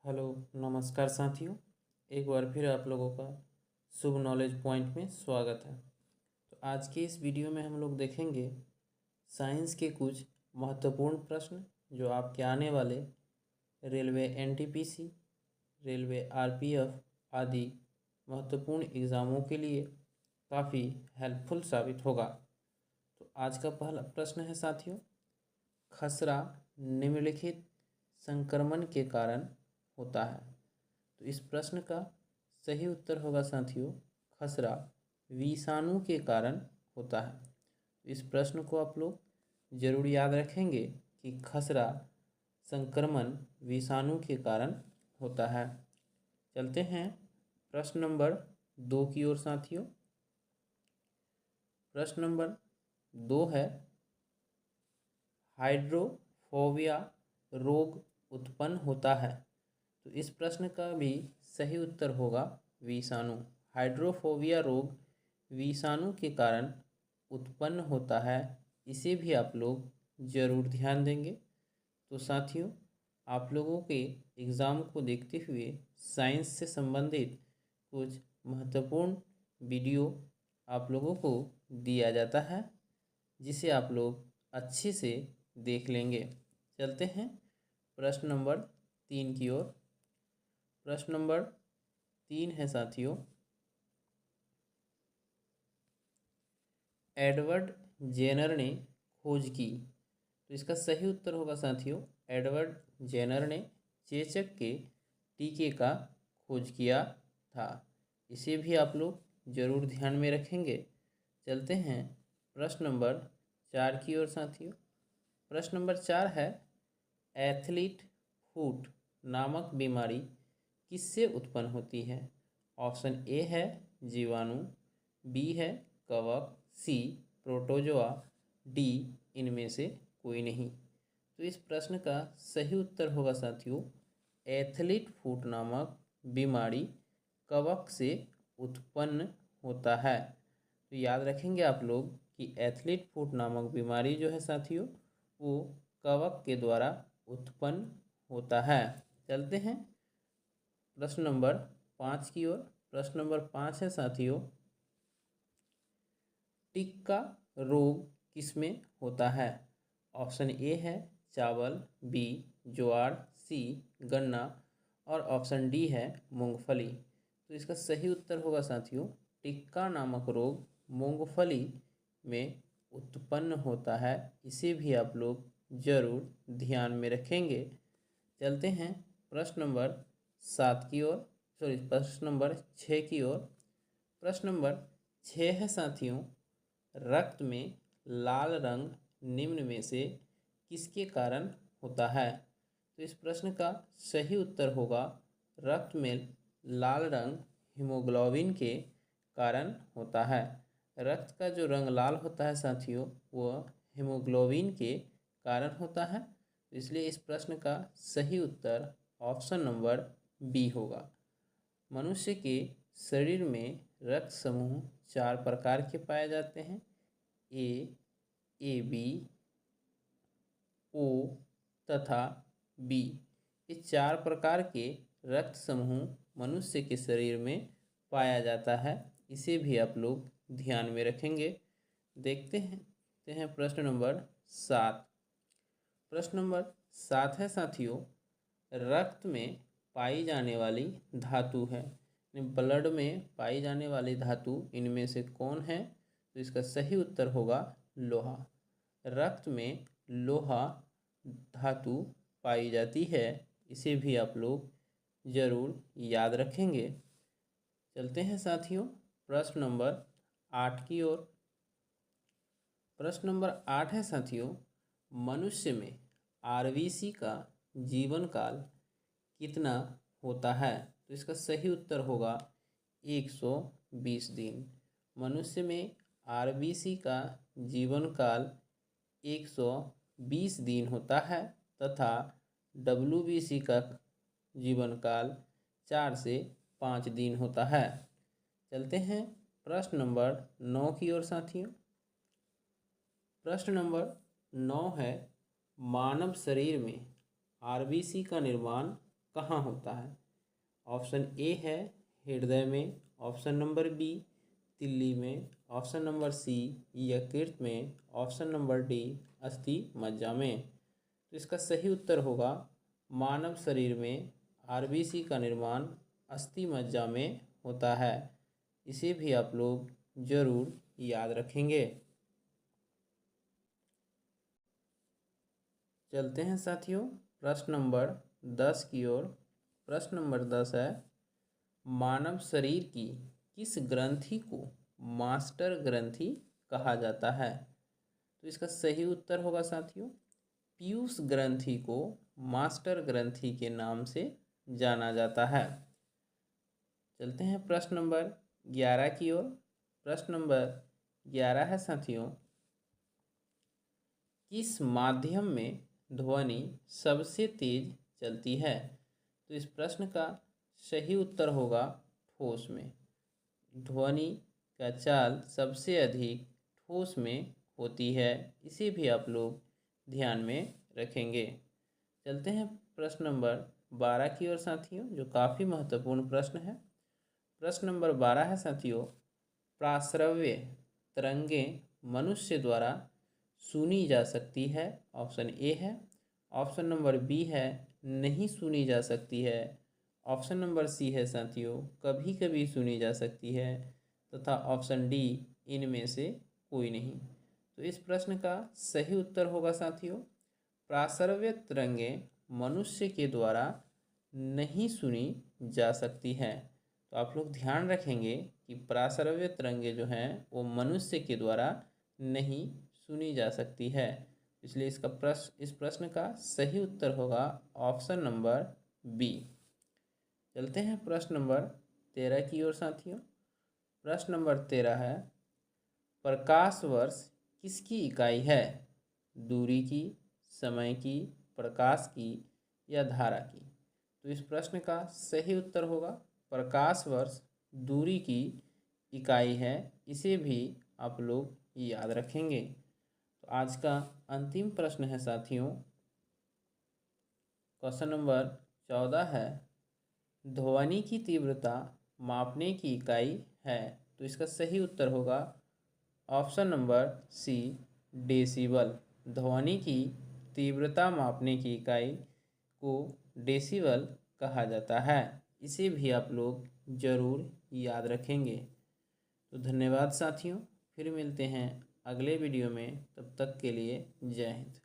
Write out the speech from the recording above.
Hello, नमस्कार साथियों। एक बार फिर आप लोगों का शुभ नॉलेज पॉइंट में स्वागत है। तो आज के इस वीडियो में हम लोग देखेंगे साइंस के कुछ महत्वपूर्ण प्रश्न जो आपके आने वाले रेलवे एनटीपीसी, रेलवे आरपीएफ आदि महत्वपूर्ण एग्ज़ामों के लिए काफ़ी हेल्पफुल साबित होगा। तो आज का पहला प्रश्न है साथियों, खसरा निम्नलिखित संक्रमण के कारण होता है। तो इस प्रश्न का सही उत्तर होगा साथियों, खसरा विषाणु के कारण होता है। इस प्रश्न को आप लोग जरूर याद रखेंगे कि खसरा संक्रमण विषाणु के कारण होता है। चलते हैं प्रश्न नंबर 2 की ओर साथियों। प्रश्न नंबर 2 है, हाइड्रोफोबिया रोग उत्पन्न होता है। तो इस प्रश्न का भी सही उत्तर होगा विषाणु। हाइड्रोफोबिया रोग विषाणु के कारण उत्पन्न होता है, इसे भी आप लोग ज़रूर ध्यान देंगे। तो साथियों, आप लोगों के एग्ज़ाम को देखते हुए साइंस से संबंधित कुछ महत्वपूर्ण वीडियो आप लोगों को दिया जाता है, जिसे आप लोग अच्छे से देख लेंगे। चलते हैं प्रश्न नंबर 3 की ओर। प्रश्न नंबर 3 है साथियों, एडवर्ड जेनर ने खोज की। तो इसका सही उत्तर होगा साथियों, एडवर्ड जेनर ने चेचक के टीके का खोज किया था। इसे भी आप लोग ज़रूर ध्यान में रखेंगे। चलते हैं प्रश्न नंबर 4 की ओर साथियों। प्रश्न नंबर 4 है, एथलीट फुट नामक बीमारी किससे उत्पन्न होती है। ऑप्शन ए है जीवाणु, बी है कवक, सी प्रोटोजोआ, डी इनमें से कोई नहीं। तो इस प्रश्न का सही उत्तर होगा साथियों, एथलीट फुट नामक बीमारी कवक से उत्पन्न होता है। तो याद रखेंगे आप लोग कि एथलीट फुट नामक बीमारी जो है साथियों, वो कवक के द्वारा उत्पन्न होता है। चलते हैं प्रश्न नंबर 5 की ओर। प्रश्न नंबर 5 है साथियों, टिक्का रोग किसमें होता है। ऑप्शन ए है चावल, बी ज्वार, सी गन्ना और ऑप्शन डी है मूंगफली। तो इसका सही उत्तर होगा साथियों, टिक्का नामक रोग मूंगफली में उत्पन्न होता है। इसे भी आप लोग ज़रूर ध्यान में रखेंगे। चलते हैं प्रश्न नंबर 7 की ओर, प्रश्न नंबर 6 की ओर। प्रश्न नंबर 6 है साथियों, रक्त में लाल रंग निम्न में से किसके कारण होता है। तो इस प्रश्न का सही उत्तर होगा, रक्त में लाल रंग हीमोग्लोबिन के कारण होता है। रक्त का जो रंग लाल होता है साथियों, वह हीमोग्लोबिन के कारण होता है। इसलिए इस प्रश्न का सही उत्तर ऑप्शन नंबर बी होगा। मनुष्य के शरीर में रक्त समूह 4 प्रकार के पाए जाते हैं, ए, ए बी, ओ तथा बी। ये 4 प्रकार के रक्त समूह मनुष्य के शरीर में पाया जाता है। इसे भी आप लोग ध्यान में रखेंगे। देखते हैं प्रश्न नंबर 7। प्रश्न नंबर 7 है साथियों, रक्त में पाई जाने वाली धातु है, ब्लड में पाई जाने वाली धातु इनमें से कौन है। तो इसका सही उत्तर होगा लोहा। रक्त में लोहा धातु पाई जाती है। इसे भी आप लोग ज़रूर याद रखेंगे। चलते हैं साथियों प्रश्न नंबर 8 की ओर। प्रश्न नंबर 8 है साथियों, मनुष्य में आरबीसी का जीवन काल कितना होता है। तो इसका सही उत्तर होगा 120 दिन। मनुष्य में आरबीसी का जीवन काल 120 दिन होता है तथा डब्ल्यूबीसी का जीवन काल 4 से 5 दिन होता है। चलते हैं प्रश्न नंबर 9 की ओर साथियों। प्रश्न नंबर 9 है, मानव शरीर में आरबीसी का निर्माण कहाँ होता है? ऑप्शन ए है हृदय में, ऑप्शन नंबर बी तिल्ली में, ऑप्शन नंबर सी यकृत में, ऑप्शन नंबर डी अस्थि मज्जा में। तो इसका सही उत्तर होगा मानव शरीर में आरबीसी का निर्माण अस्थि मज्जा में होता है। इसे भी आप लोग जरूर याद रखेंगे। चलते हैं साथियों प्रश्न नंबर 10 की ओर। प्रश्न नंबर 10 है, मानव शरीर की किस ग्रंथि को मास्टर ग्रंथि कहा जाता है? तो इसका सही उत्तर होगा साथियों पीयूष ग्रंथि को मास्टर ग्रंथि के नाम से जाना जाता है। चलते हैं प्रश्न नंबर 11 की ओर। प्रश्न नंबर 11 है साथियों, किस माध्यम में ध्वनि सबसे तेज चलती है? तो इस प्रश्न का सही उत्तर होगा ठोस में। ध्वनि का चाल सबसे अधिक ठोस में होती है। इसे भी आप लोग ध्यान में रखेंगे। चलते हैं प्रश्न नंबर 12 की ओर साथियों, जो काफ़ी महत्वपूर्ण प्रश्न है। प्रश्न नंबर 12 है साथियों, प्राश्रव्य तरंगें मनुष्य द्वारा सुनी जा सकती है। ऑप्शन ए है। ऑप्शन नंबर बी है नहीं सुनी जा सकती है। ऑप्शन नंबर सी है साथियों कभी कभी सुनी जा सकती है, तथा ऑप्शन डी इनमें से कोई नहीं। तो इस प्रश्न का सही उत्तर होगा साथियों प्राश्रव्य तरंगें मनुष्य के द्वारा नहीं सुनी जा सकती हैं। तो आप लोग ध्यान रखेंगे कि प्राश्रव्य तरंगें जो हैं वो मनुष्य के द्वारा नहीं सुनी जा सकती है। इसलिए इस प्रश्न का सही उत्तर होगा ऑप्शन नंबर बी। चलते हैं प्रश्न नंबर 13 की ओर साथियों। प्रश्न नंबर 13 है, प्रकाश वर्ष किसकी इकाई है? दूरी की, समय की, प्रकाश की या धारा की? तो इस प्रश्न का सही उत्तर होगा प्रकाश वर्ष दूरी की इकाई है। इसे भी आप लोग याद रखेंगे। तो आज का अंतिम प्रश्न है साथियों, क्वेश्चन नंबर 14 है, ध्वनि की तीव्रता मापने की इकाई है। तो इसका सही उत्तर होगा ऑप्शन नंबर सी डेसिबल। ध्वनि की तीव्रता मापने की इकाई को डेसिबल कहा जाता है। इसे भी आप लोग ज़रूर याद रखेंगे। तो धन्यवाद साथियों, फिर मिलते हैं अगले वीडियो में। तब तक के लिए जय हिंद।